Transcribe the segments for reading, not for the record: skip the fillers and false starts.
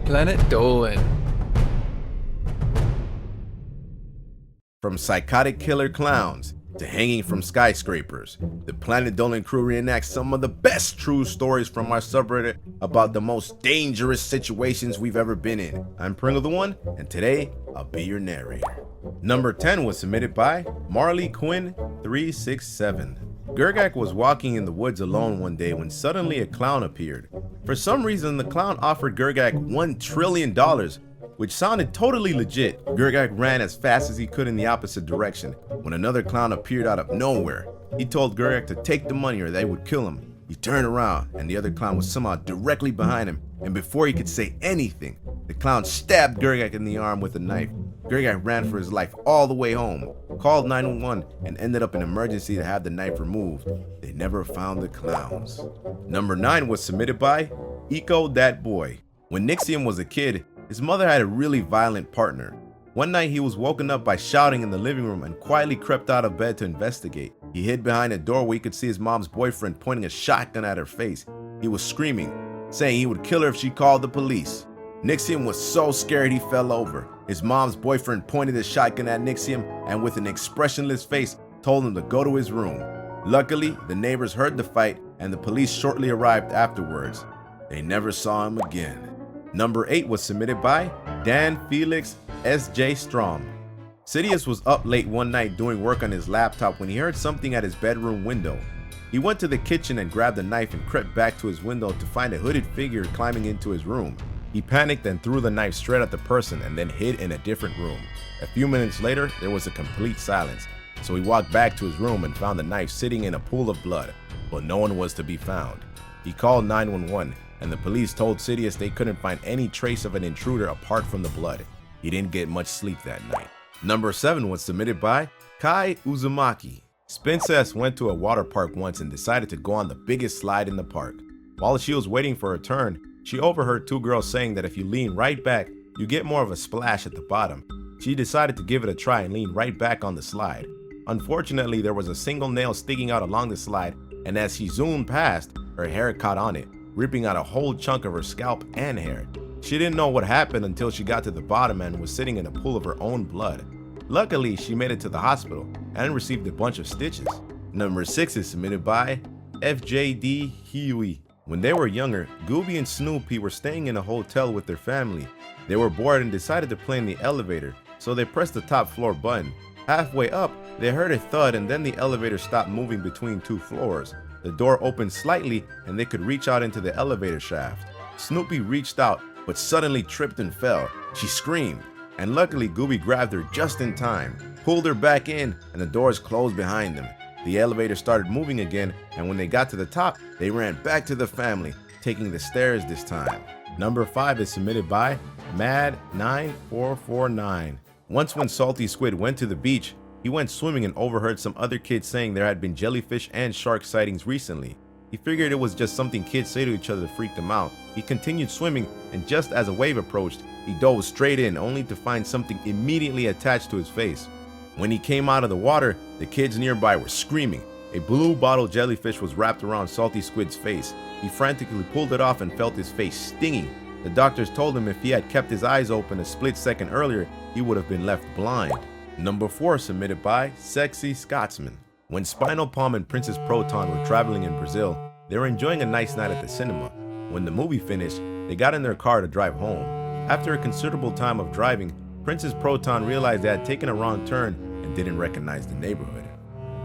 Planet Dolan. From psychotic killer clowns to hanging from skyscrapers, the Planet Dolan crew reenacts some of the best true stories from our subreddit about the most dangerous situations we've ever been in. I'm Pringle the One, and today I'll be your narrator. Number 10 was submitted by Marley 367. Gergak was walking in the woods alone one day when suddenly a clown appeared. For some reason, the clown offered Gergak $1 trillion, which sounded totally legit. Gergak ran as fast as he could in the opposite direction when another clown appeared out of nowhere. He told Gergak to take the money or they would kill him. He turned around and the other clown was somehow directly behind him, and before he could say anything, the clown stabbed Gergak in the arm with a knife. Gergak ran for his life all the way home, called 911, and ended up in emergency to have the knife removed. They never found the clowns. Number 9 was submitted by EkkoDatBoi. When Nixium was a kid, his mother had a really violent partner. One night he was woken up by shouting in the living room and quietly crept out of bed to investigate. He hid behind a door where he could see his mom's boyfriend pointing a shotgun at her face. He was screaming, saying he would kill her if she called the police. Nixium was so scared he fell over. His mom's boyfriend pointed his shotgun at Nixium and with an expressionless face told him to go to his room. Luckily, the neighbors heard the fight and the police shortly arrived afterwards. They never saw him again. Number 8 was submitted by DanFelixSjostrom. Sidious was up late one night doing work on his laptop when he heard something at his bedroom window. He went to the kitchen and grabbed a knife and crept back to his window to find a hooded figure climbing into his room. He panicked and threw the knife straight at the person and then hid in a different room. A few minutes later, there was a complete silence, so he walked back to his room and found the knife sitting in a pool of blood, but no one was to be found. He called 911, and the police told Sidious they couldn't find any trace of an intruder apart from the blood. He didn't get much sleep that night. Number 7 was submitted by KyiUzumaki. Spincess went to a water park once and decided to go on the biggest slide in the park. While she was waiting for her turn, she overheard two girls saying that if you lean right back, you get more of a splash at the bottom. She decided to give it a try and lean right back on the slide. Unfortunately, there was a single nail sticking out along the slide, and as she zoomed past, her hair caught on it, ripping out a whole chunk of her scalp and hair. She didn't know what happened until she got to the bottom and was sitting in a pool of her own blood. Luckily, she made it to the hospital and received a bunch of stitches. Number 6 is submitted by Fjdheuue. When they were younger, Gooby and Snoopy were staying in a hotel with their family. They were bored and decided to play in the elevator, so they pressed the top floor button. Halfway up, they heard a thud and then the elevator stopped moving between two floors. The door opened slightly and they could reach out into the elevator shaft. Snoopy reached out but suddenly tripped and fell. She screamed, and luckily Gooby grabbed her just in time, pulled her back in, and the doors closed behind them. The elevator started moving again, and when they got to the top, they ran back to the family, taking the stairs this time. Number 5 is submitted by Mad9449. Once when Salty Squid went to the beach, he went swimming and overheard some other kids saying there had been jellyfish and shark sightings recently. He figured it was just something kids say to each other to freak them out. He continued swimming, and just as a wave approached, he dove straight in only to find something immediately attached to his face. When he came out of the water, the kids nearby were screaming. A blue bottle jellyfish was wrapped around Salty Squid's face. He frantically pulled it off and felt his face stinging. The doctors told him if he had kept his eyes open a split second earlier, he would have been left blind. Number 4 submitted by SexyScotsman. When Spinal Palm and Princess Proton were traveling in Brazil, they were enjoying a nice night at the cinema. When the movie finished, they got in their car to drive home. After a considerable time of driving, Princess Proton realized they had taken a wrong turn and didn't recognize the neighborhood.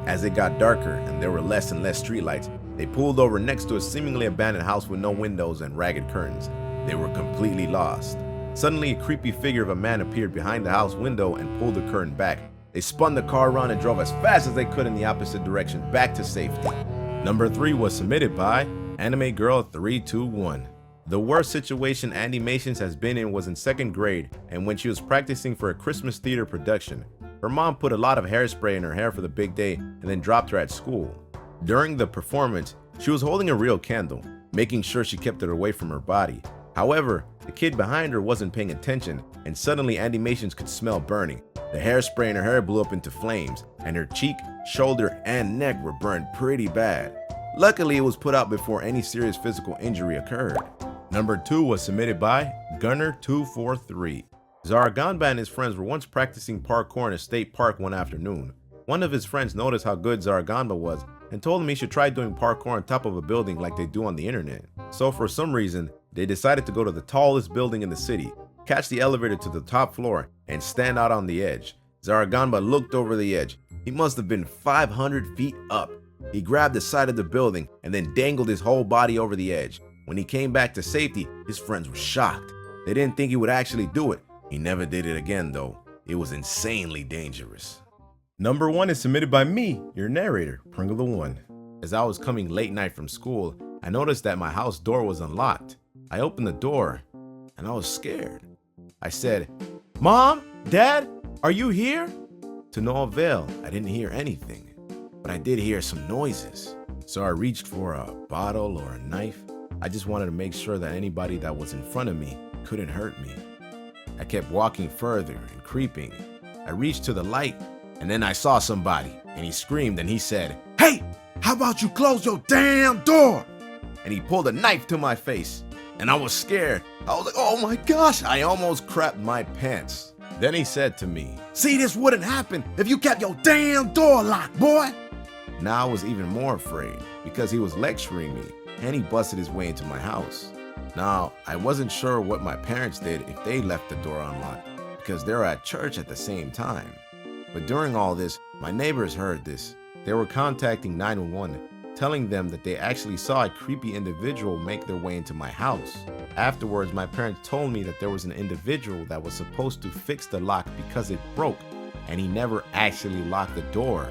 As it got darker and there were less and less streetlights, they pulled over next to a seemingly abandoned house with no windows and ragged curtains. They were completely lost. Suddenly, a creepy figure of a man appeared behind the house window and pulled the curtain back. They spun the car around and drove as fast as they could in the opposite direction back to safety. Number 3 was submitted by Animegirl321. The worst situation Animations has been in was in 2nd grade and when she was practicing for a Christmas theater production. Her mom put a lot of hairspray in her hair for the big day and then dropped her at school. During the performance, she was holding a real candle, making sure she kept it away from her body. However, the kid behind her wasn't paying attention and suddenly Animations could smell burning. The hairspray in her hair blew up into flames and her cheek, shoulder, and neck were burned pretty bad. Luckily, it was put out before any serious physical injury occurred. Number 2 was submitted by Gunner243. Zaraganba and his friends were once practicing parkour in a state park one afternoon. One of his friends noticed how good Zaraganba was and told him he should try doing parkour on top of a building like they do on the internet. So for some reason, they decided to go to the tallest building in the city, catch the elevator to the top floor, and stand out on the edge. Zaraganba looked over the edge. He must have been 500 feet up. He grabbed the side of the building and then dangled his whole body over the edge. When he came back to safety, his friends were shocked. They didn't think he would actually do it. He never did it again though. It was insanely dangerous. Number 1 is submitted by me, your narrator, Pringle the One. As I was coming late night from school, I noticed that my house door was unlocked. I opened the door and I was scared. I said, "Mom, Dad, are you here?" To no avail, I didn't hear anything, but I did hear some noises. So I reached for a bottle or a knife. I just wanted to make sure that anybody that was in front of me couldn't hurt me. I kept walking further and creeping. I reached to the light and then I saw somebody and he screamed and he said, "Hey, how about you close your damn door?" And he pulled a knife to my face and I was scared. I was like, "Oh my gosh," I almost crapped my pants. Then he said to me, "See, this wouldn't happen if you kept your damn door locked, boy." Now I was even more afraid because he was lecturing me and he busted his way into my house. Now, I wasn't sure what my parents did if they left the door unlocked because they were at church at the same time. But during all this, my neighbors heard this. They were contacting 911, telling them that they actually saw a creepy individual make their way into my house. Afterwards, my parents told me that there was an individual that was supposed to fix the lock because it broke, and he never actually locked the door,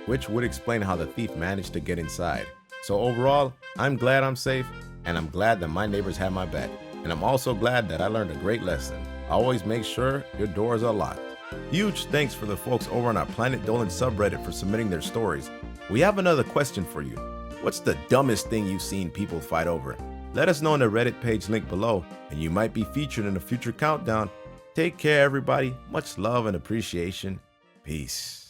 which would explain how the thief managed to get inside. So overall, I'm glad I'm safe, and I'm glad that my neighbors had my back. And I'm also glad that I learned a great lesson. Always make sure your doors are locked. Huge thanks for the folks over on our Planet Dolan subreddit for submitting their stories. We have another question for you. What's the dumbest thing you've seen people fight over? Let us know on the Reddit page link below, and you might be featured in a future countdown. Take care, everybody. Much love and appreciation. Peace.